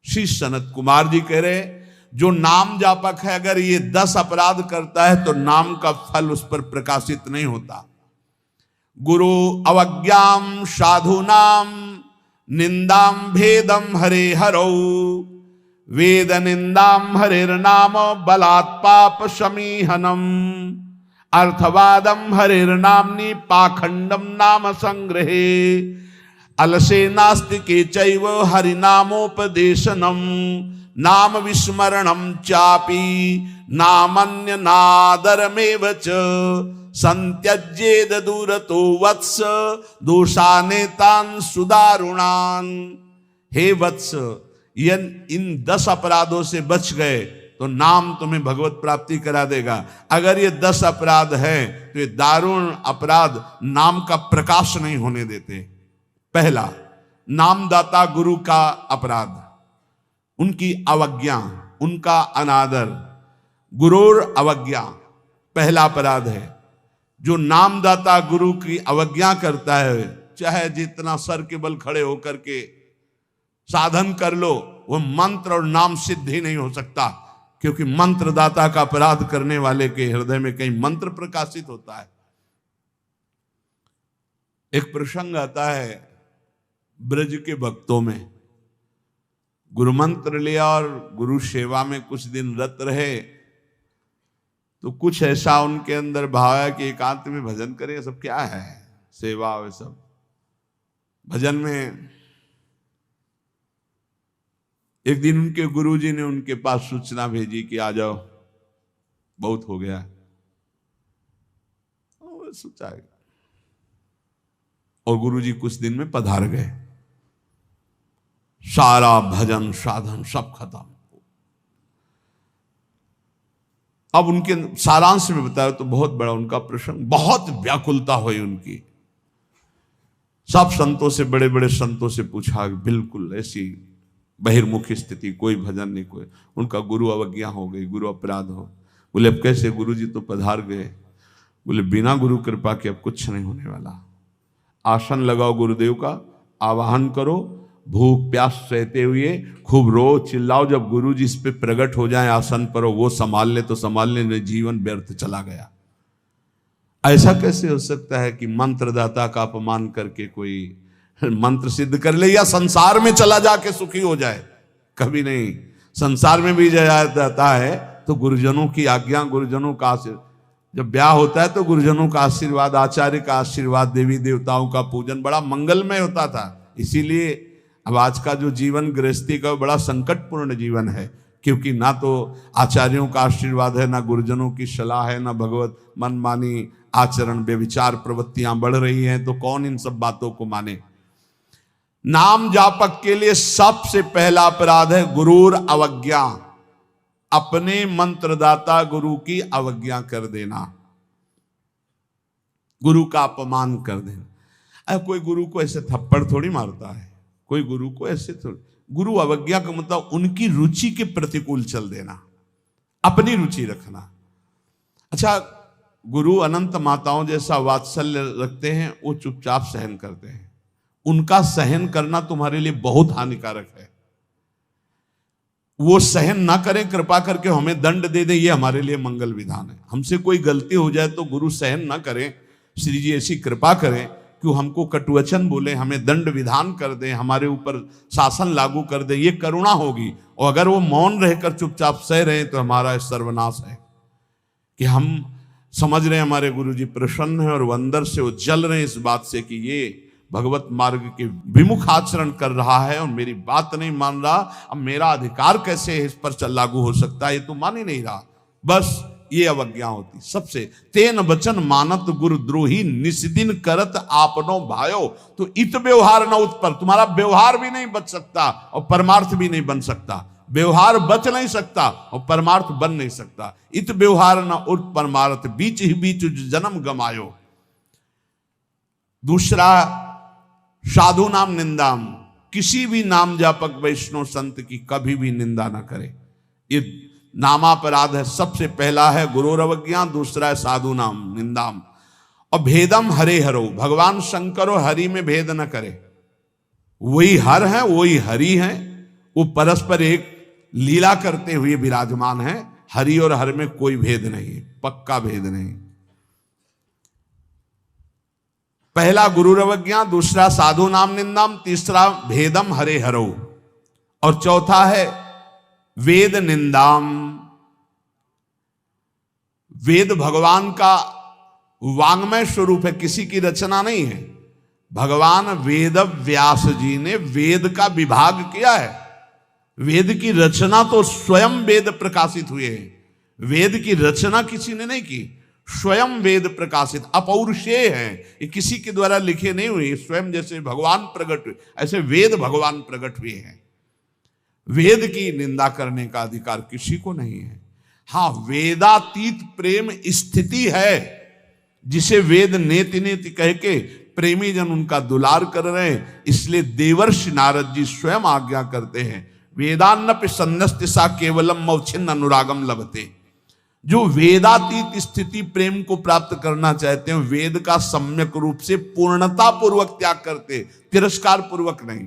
श्री सनत कुमार जी कह रहे, जो नाम जापक है अगर ये 10 अपराध करता है तो नाम का फल उस पर प्रकाशित नहीं होता। गुरु अवज्ञाम साधुनाम निंदाम भेदम हरे हरौ, वेद निंदाम हरेर नाम बलात् पाप समीहनम, अर्थवादम हरेर नामनि पाखंडम नाम संग्रहे, अलसे नास्तिके चैव हरिनामोपदेशनम, नाम विस्मरणम चापि नामन्य नादरमेव च, संत्यज्येद दूरतो वत्स दोषानेतान सुदारुणान। हे वत्स, इन 10 अपराधों से बच गए तो नाम तुम्हें भगवत प्राप्ति करा देगा। अगर ये 10 अपराध है तो ये दारुण अपराध नाम का प्रकाश नहीं होने देते। पहला, नामदाता गुरु का अपराध, उनकी अवज्ञा, उनका अनादर। गुरुर अवज्ञा पहला अपराध है। जो नामदाता गुरु की अवज्ञा करता है, चाहे जितना सर के बल खड़े होकर के साधन कर लो, वो मंत्र और नाम सिद्ध ही नहीं हो सकता, क्योंकि मंत्रदाता का अपराध करने वाले के हृदय में कहीं मंत्र प्रकाशित होता है। एक प्रसंग आता है ब्रज के भक्तों में, गुरु मंत्र लिया और गुरु सेवा में कुछ दिन रत रहे, तो कुछ ऐसा उनके अंदर भाव है कि एकांत में भजन करें। ये सब क्या है, सेवा वे सब भजन में। एक दिन उनके गुरुजी ने उनके पास सूचना भेजी कि आ जाओ, बहुत हो गया। सोचा, और गुरुजी कुछ दिन में पधार गए। सारा भजन साधन सब खत्म। अब उनके सारांश में बताया तो बहुत बड़ा उनका प्रसंग, बहुत व्याकुलता हुई उनकी। सब संतों से, बड़े बड़े संतों से पूछा, बिल्कुल ऐसी बहिर्मुखी स्थिति, कोई भजन नहीं, कोई। उनका गुरु अवज्ञा हो गई, गुरु अपराध हो। बोले अब कैसे, गुरु जी तो पधार गए। बोले बिना गुरु कृपा के अब कुछ नहीं होने वाला। आसन लगाओ गुरुदेव का, आवाहन करो, भूख प्यास सहते हुए खूब रो चिल्लाओ। जब गुरु जी इस पे प्रकट हो जाए आसन पर, वो संभाल ले तो संभाल ले, जीवन व्यर्थ चला गया। ऐसा कैसे हो सकता है कि मंत्रदाता का अपमान करके कोई मंत्र सिद्ध कर ले या संसार में चला जाके सुखी हो जाए? कभी नहीं। संसार में भी जाता है तो गुरुजनों की आज्ञा, गुरुजनों का आशीर्वाद। जब ब्याह होता है तो गुरुजनों का आशीर्वाद, आचार्य का आशीर्वाद, देवी देवताओं का पूजन बड़ा मंगलमय होता था। इसीलिए अब आज का जो जीवन गृहस्थी का बड़ा संकटपूर्ण जीवन है, क्योंकि ना तो आचार्यों का आशीर्वाद है, ना गुरुजनों की सलाह है, ना भगवत मनमानी आचरण बेविचार प्रवृत्तियां बढ़ रही हैं, तो कौन इन सब बातों को माने। नाम जापक के लिए सबसे पहला अपराध है गुरूर अवज्ञा, अपने मंत्रदाता गुरु की अवज्ञा कर देना, गुरु का अपमान कर देना। कोई गुरु को ऐसे थप्पड़ थोड़ी मारता है, कोई गुरु को ऐसे थोड़ी। गुरु अवज्ञा का मतलब उनकी रुचि के प्रतिकूल चल देना, अपनी रुचि रखना। अच्छा, गुरु अनंत माताओं जैसा वात्सल्य रखते हैं, वो चुपचाप सहन करते हैं। उनका सहन करना तुम्हारे लिए बहुत हानिकारक है। वो सहन ना करें, कृपा करके हमें दंड दे दे, ये हमारे लिए मंगल विधान है। हमसे कोई गलती हो जाए तो गुरु सहन ना करें, श्री जी ऐसी कृपा करें कि हमको कटुवचन बोले, हमें दंड विधान कर दें, हमारे ऊपर शासन लागू कर दें, ये करुणा होगी। और अगर वो मौन रहकर चुपचाप सह रहे हैं तो हमारा सर्वनाश है। कि हम समझ रहे हैं हमारे गुरु जी प्रसन्न है और वो अंदर से वो जल रहे हैं इस बात से कि ये भगवत मार्ग के विमुख आचरण कर रहा है और मेरी बात नहीं मान रहा, अब मेरा अधिकार कैसे इस पर लागू हो सकता है, ये तो मान ही नहीं रहा। बस ये अवज्ञा होती सबसे। तेन वचन मानत गुरु द्रोही निस्दिन करत आपनो भायो, तो इत व्यवहार न उत्पर, तुम्हारा व्यवहार भी नहीं बच सकता और परमार्थ भी नहीं बन सकता। व्यवहार बच नहीं सकता और परमार्थ बन नहीं सकता। इत व्यवहार न उत परमार्थ, बीच ही बीच जन्म गमायो। दूसरा, साधु नाम निंदाम, किसी भी नाम जापक वैष्णव संत की कभी भी निंदा ना करे। ये नामापराध है। सबसे पहला है गुरुर अवज्ञा, दूसरा है साधु नाम निंदाम। और भेदम हरे हरो, भगवान शंकर और हरि में भेद न करे। वही हर है, वही हरि है, वो परस्पर एक लीला करते हुए विराजमान है। हरि और हर में कोई भेद नहीं, पक्का भेद नहीं। पहला गुरुरवज्ञा, दूसरा साधु नाम निंदाम, तीसरा भेदम हरे हरो, और चौथा है वेद निंदाम। वेद भगवान का वांग्मय स्वरूप है, किसी की रचना नहीं है। भगवान वेद व्यास जी ने वेद का विभाग किया है। वेद की रचना तो स्वयं वेद प्रकाशित हुए हैं। वेद की रचना किसी ने नहीं की, स्वयं वेद प्रकाशित अपौरुषेय हैं। ये किसी के द्वारा लिखे नहीं हुए, स्वयं जैसे भगवान प्रकट हुए ऐसे वेद भगवान प्रकट हुए हैं। वेद की निंदा करने का अधिकार किसी को नहीं है। हाँ, वेदातीत प्रेम स्थिति है, जिसे वेद नेति नेति कह के प्रेमी जन उनका दुलार कर रहे हैं। इसलिए देवर्षि नारद जी स्वयं आज्ञा करते हैं, वेदान्नपि सन्नस्ति सा केवलम मौछिन्न अनुरागम लभते। जो वेदातीत स्थिति प्रेम को प्राप्त करना चाहते हैं, वेद का सम्यक रूप से पूर्णता पूर्वक त्याग करते, तिरस्कार पूर्वक नहीं।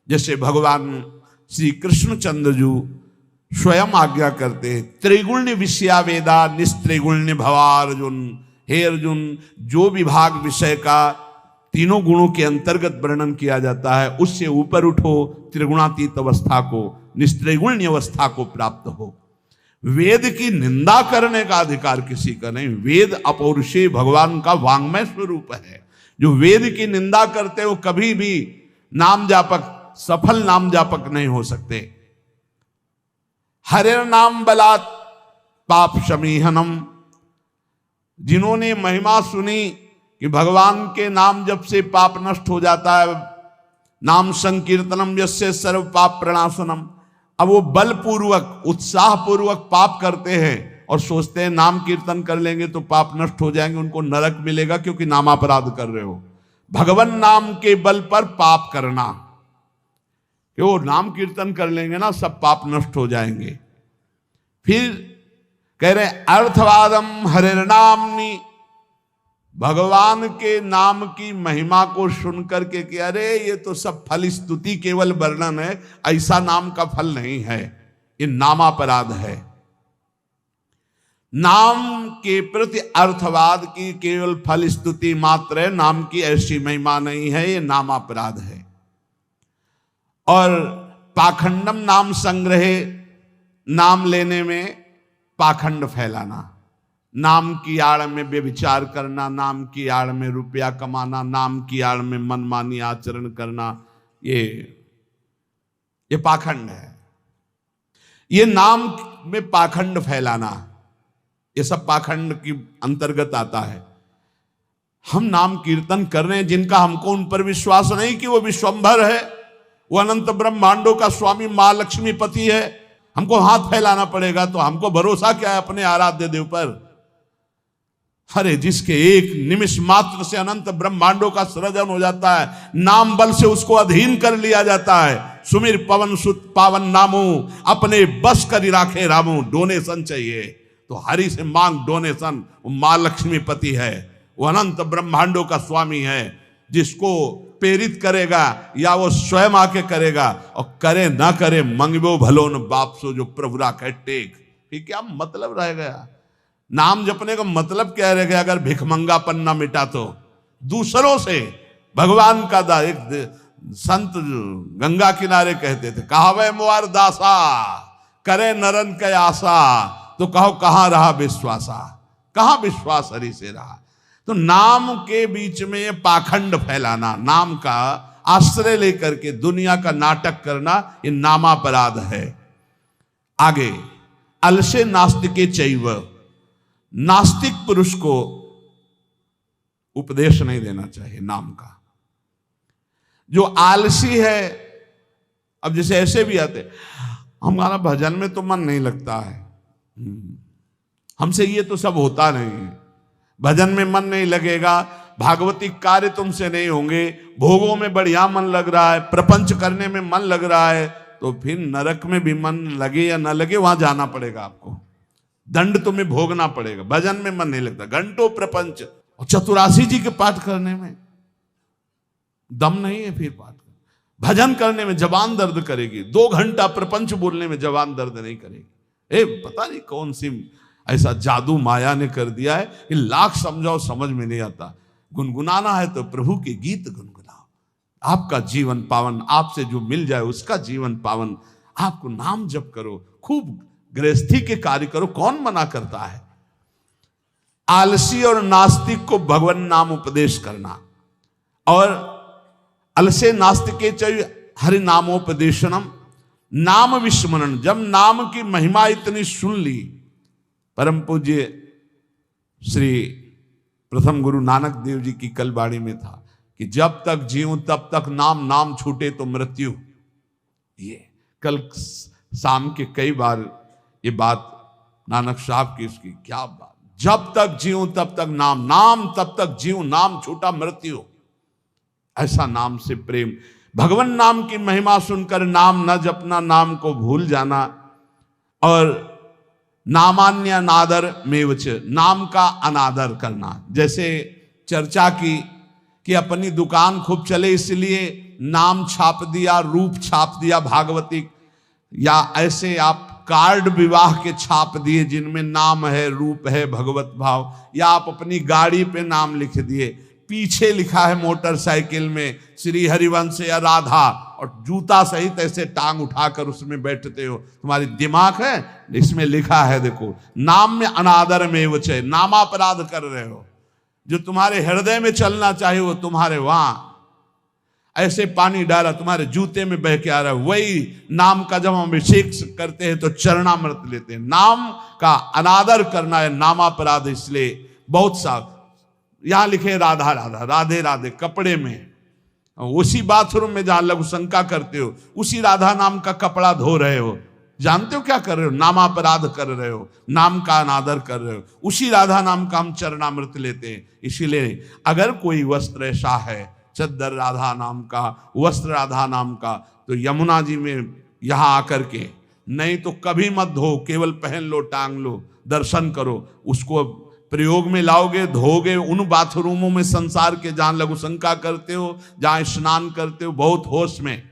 जैसे भगवान श्री कृष्णचंद्र जी स्वयं आज्ञा करते हैं, त्रिगुण्य विषया वेदा निस्त्रिगुण्य भवा अर्जुन। हे अर्जुन, जो विभाग विषय का तीनों गुणों के अंतर्गत वर्णन किया जाता है, उससे ऊपर उठो, त्रिगुणातीत अवस्था को, निस्त्रिगुण्य अवस्था को प्राप्त हो। वेद की निंदा करने का अधिकार किसी का नहीं। वेद अपौरुषेय भगवान का वांग्मय स्वरूप है। जो वेद की निंदा करते हो कभी भी नाम जापक, सफल नाम जापक नहीं हो सकते। हरे नाम बलात् पाप शमीहनम। जिन्होंने महिमा सुनी कि भगवान के नाम जप से पाप नष्ट हो जाता है, नाम संकीर्तनम यस्य सर्व पाप प्रणाशनम, अब वो बलपूर्वक उत्साह पूर्वक पाप करते हैं और सोचते हैं नाम कीर्तन कर लेंगे तो पाप नष्ट हो जाएंगे, उनको नरक मिलेगा क्योंकि नामापराध कर रहे हो। भगवान नाम के बल पर पाप करना, कि वो नाम कीर्तन कर लेंगे ना सब पाप नष्ट हो जाएंगे। फिर कह रहे अर्थवादम हरिर्नामनि, भगवान के नाम की महिमा को सुनकर के कि अरे ये तो सब फल स्तुति केवल वर्णन है, ऐसा नाम का फल नहीं है, ये नामापराध है। नाम के प्रति अर्थवाद की केवल फल स्तुति मात्र है, नाम की ऐसी महिमा नहीं है, ये नामापराध है। और पाखंडम नाम संग्रहे, नाम लेने में पाखंड फैलाना, नाम की आड़ में व्यभिचार करना, नाम की आड़ में रुपया कमाना, नाम की आड़ में मनमानी आचरण करना, ये पाखंड है। ये नाम में पाखंड फैलाना, ये सब पाखंड की अंतर्गत आता है। हम नाम कीर्तन कर रहे हैं, जिनका हमको उन पर विश्वास नहीं कि वो विश्वंभर है, वो अनंत ब्रह्मांडों का स्वामी मां लक्ष्मी पति है, हमको हाथ फैलाना पड़ेगा। तो हमको भरोसा क्या है अपने आराध्य देव पर? अरे जिसके एक निमिष मात्र से अनंत ब्रह्मांडों का सृजन हो जाता है, नाम बल से उसको अधीन कर लिया जाता है। सुमिर पवन सुत पावन नामो, अपने बस करी राखे रामो। डोनेशन चाहिए तो हरि से मांग डोनेशन। वो मां लक्ष्मी पति है, वो अनंत ब्रह्मांडों का स्वामी है। जिसको प्रेरित करेगा या वो स्वयं आके करेगा, और करे ना करे मंगबो भलो न बाप सो, जो प्रभु राखे टेक। फिर क्या मतलब रह गया? नाम जपने का मतलब क्या रह गया अगर भिखमंगापन ना मिटा तो? दूसरों से भगवान का दा। एक संत गंगा किनारे कहते थे, कहावे मुआर दासा करे नरन के आशा, तो कहो कहां रहा विश्वासा, कहां विश्वास हरि से रहा। तो नाम के बीच में ये पाखंड फैलाना, नाम का आश्रय लेकर के दुनिया का नाटक करना, ये नामापराध है। आगे अलसे नास्तिके चैव, नास्तिक पुरुष को उपदेश नहीं देना चाहिए नाम का। जो आलसी है, अब जैसे ऐसे भी आते, हमारा भजन में तो मन नहीं लगता है, हमसे ये तो सब होता नहीं है, भजन में मन नहीं लगेगा, भागवती कार्य तुमसे नहीं होंगे, भोगों में बढ़िया मन लग रहा है, प्रपंच करने में मन लग रहा है, तो फिर नरक में भी मन लगे या ना लगे वहां जाना पड़ेगा आपको, दंड तुम्हें भोगना पड़ेगा। भजन में मन नहीं लगता, घंटों प्रपंच और चतुरासी जी के पाठ करने में दम नहीं है, फिर पाठ कर। भजन करने में जबान दर्द करेगी, 2 घंटा प्रपंच बोलने में जबान दर्द नहीं करेगी। पता नहीं कौन सी ऐसा जादू माया ने कर दिया है कि लाख समझाओ समझ में नहीं आता। गुनगुनाना है तो प्रभु के गीत गुनगुनाओ, आपका जीवन पावन, आपसे जो मिल जाए उसका जीवन पावन। आपको नाम जप करो, खूब गृहस्थी के कार्य करो, कौन मना करता है। आलसी और नास्तिक को भगवान नाम उपदेश करना, और अलसे नास्तिके च हरि नामोपदेशनम, नाम विस्मरण। जब नाम की महिमा इतनी सुन ली, परम पूज्य श्री प्रथम गुरु नानक देव जी की कल बाणी में था कि जब तक जीऊं तब तक नाम, नाम छूटे तो मृत्यु। ये कल शाम के कई बार ये बात नानक साहब की, इसकी क्या बात, जब तक जीऊं तब तक नाम, नाम तब तक जीऊं, नाम छूटा मृत्यु। ऐसा नाम से प्रेम, भगवान नाम की महिमा सुनकर नाम न जपना, नाम को भूल जाना, और नामान्य अनादर मेवच, नाम का अनादर करना। जैसे चर्चा की कि अपनी दुकान खूब चले इसलिए नाम छाप दिया, रूप छाप दिया भागवती, या ऐसे आप कार्ड विवाह के छाप दिए जिनमें नाम है, रूप है, भगवत भाव, या आप अपनी गाड़ी पे नाम लिख दिए, पीछे लिखा है मोटरसाइकिल में श्री हरिवंश या राधा, और जूता सहित ऐसे टांग उठाकर उसमें बैठते हो। तुम्हारी दिमाग है, इसमें लिखा है देखो, नाम में अनादर में वचे, नामापराध कर रहे हो। जो तुम्हारे हृदय में चलना चाहिए वो तुम्हारे वहां ऐसे पानी डाला, तुम्हारे जूते में बह के आ रहा है। वही नाम का जब हम अभिषेक करते हैं तो चरणामृत लेते हैं। नाम का अनादर करना है नामापराध। इसलिए बहुत सा यहां लिखे राधा राधा, राधे राधे कपड़े में, उसी बाथरूम में जहां लघु शंका करते हो उसी राधा नाम का कपड़ा धो रहे हो। जानते हो क्या कर रहे हो? नामापराध कर रहे हो, नाम का अनादर कर रहे हो। उसी राधा नाम का हम चरणामृत लेते हैं। इसीलिए अगर कोई वस्त्र ऐसा है, चद्दर राधा नाम का, वस्त्र राधा नाम का, तो यमुना जी में यहां आकर के, नहीं तो कभी मत धो, केवल पहन लो, टांग लो, दर्शन करो। उसको प्रयोग में लाओगे, धोगे उन बाथरूमों में संसार के जहां लघु शंका करते हो, जहां स्नान करते हो बहुत होश में।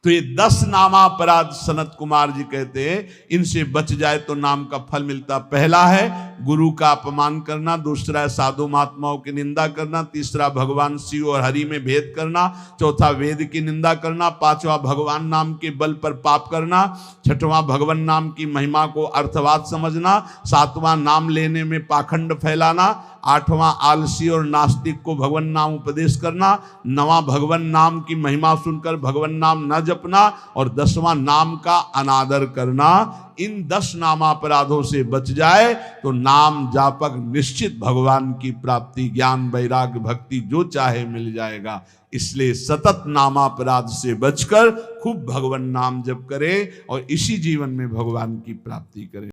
तो ये 10 नामापराध सनत कुमार जी कहते हैं, इनसे बच जाए तो नाम का फल मिलता। पहला है गुरु का अपमान करना, दूसरा है साधु महात्माओं की निंदा करना, तीसरा भगवान शिव और हरि में भेद करना, चौथा वेद की निंदा करना, पांचवा भगवान नाम के बल पर पाप करना, छठवां भगवान नाम की महिमा को अर्थवाद समझना, सातवां नाम लेने में पाखंड फैलाना, आठवां आलसी और नास्तिक को भगवान नाम उपदेश करना, नवां भगवान नाम की महिमा सुनकर भगवान नाम न जपना, और 10वां नाम का अनादर करना। इन 10 नामापराधों से बच जाए तो नाम जापक निश्चित भगवान की प्राप्ति, ज्ञान, वैराग्य, भक्ति जो चाहे मिल जाएगा। इसलिए सतत नामापराध से बचकर खूब भगवान नाम जप करें और इसी जीवन में भगवान की प्राप्ति करें।